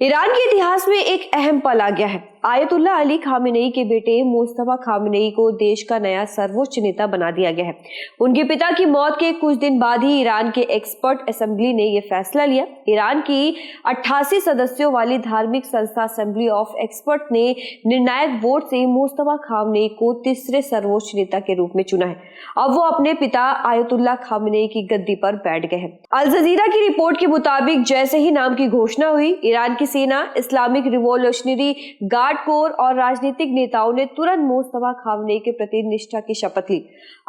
Iran के इतिहास में एक अहम पल आ गया है। आयतुल्लाह अली खामेनेई के बेटे मुस्तफा खामेनेई को देश का नया सर्वोच्च नेता बना दिया गया है। उनके पिता की मौत के कुछ दिन बाद ही ईरान के एक्सपर्ट असेंबली ने यह फैसला लिया। ईरान की 88 सदस्यों वाली धार्मिक संस्था असेंबली ऑफ एक्सपर्ट ने निर्णायक वोट से मुस्तफा खामेनेई को तीसरे सर्वोच्च नेता के रूप में चुना है। अब वो अपने पिता आयतुल्लाह खामेनेई की गद्दी पर बैठ गए हैं। अल जजीरा की रिपोर्ट के मुताबिक जैसे ही नाम की घोषणा हुई, ईरान की सेना, इस्लामिक रिवॉल्यूशनरी गार्ड कोर और राजनीतिक नेताओं ने तुरंत मुस्तफा खामेनेई के प्रति निष्ठा की शपथ ली।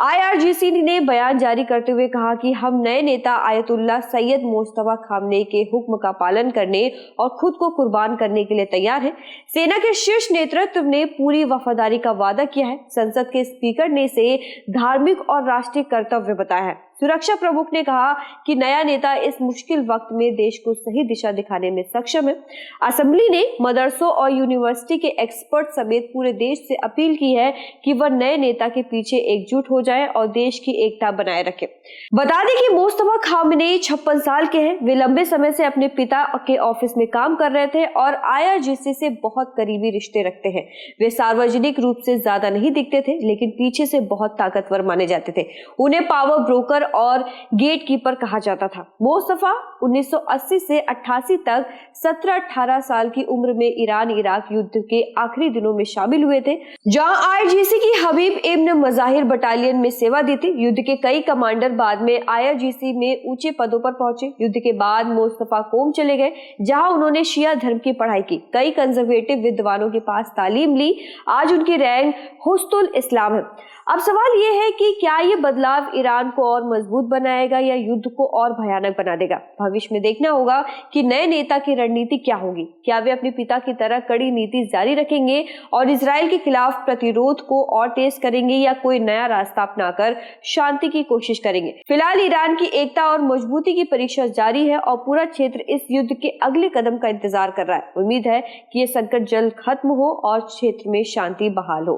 IRGC ने बयान जारी करते हुए कहा कि हम नए नेता आयतुल्लाह सैयद मुस्तफा खामेनेई के हुक्म का पालन करने और खुद को कुर्बान करने के लिए तैयार हैं। सेना के शीर्ष नेतृत्व ने पूरी वफादारी का वादा किया है। संसद के स्पीकर ने इसे धार्मिक और राष्ट्रीय कर्तव्य बताया है। सुरक्षा प्रमुख ने कहा कि नया नेता इस मुश्किल वक्त में देश को सही दिशा दिखाने में सक्षम है। असेंबली ने मदरसों और यूनिवर्सिटी के एक्सपर्ट समेत पूरे देश से अपील की है कि वह नए नेता के पीछे एकजुट हो जाए और देश की एकता बनाए रखे। बता दें कि मुस्तफा खामेनेई 56 साल के हैं। वे लंबे समय से अपने पिता के ऑफिस में काम कर रहे थे और IRGC से बहुत करीबी रिश्ते रखते हैं। वे सार्वजनिक रूप से ज्यादा नहीं दिखते थे, लेकिन पीछे से बहुत ताकतवर माने जाते थे। उन्हें पावर ब्रोकर और गेट कीपर कहा जाता था। मुस्तफा 1980 से 88 तक 17-18 साल की उम्र में ईरान इराक युद्ध के आखिरी दिनों में शामिल हुए थे, जहां IRGC की हबीब इब्न मज़ाहिर बटालियन में सेवा दी थी। युद्ध के कई कमांडर बाद में IRGC में ऊंचे पदों पर पहुंचे। युद्ध के बाद मुस्तफा कोम चले गए, जहां उन्होंने शिया धर्म की पढ़ाई की। कई कंजर्वेटिव विद्वानों के पास तालीम ली। आज उनकी रैंक हुस्नुल इस्लाम है। अब सवाल ये है कि क्या ये बदलाव ईरान को और मजबूत बनाएगा या युद्ध को और भयानक बना देगा। भविष्य में देखना होगा कि नए नेता की रणनीति क्या होगी। क्या वे अपने पिता की तरह कड़ी नीति जारी रखेंगे और इजराइल के खिलाफ प्रतिरोध को और तेज करेंगे, या कोई नया रास्ता अपनाकर शांति की कोशिश करेंगे। फिलहाल ईरान की एकता और मजबूती की परीक्षा जारी है और पूरा क्षेत्र इस युद्ध के अगले कदम का इंतजार कर रहा है। उम्मीद है कि ये संकट जल्द खत्म हो और क्षेत्र में शांति बहाल हो।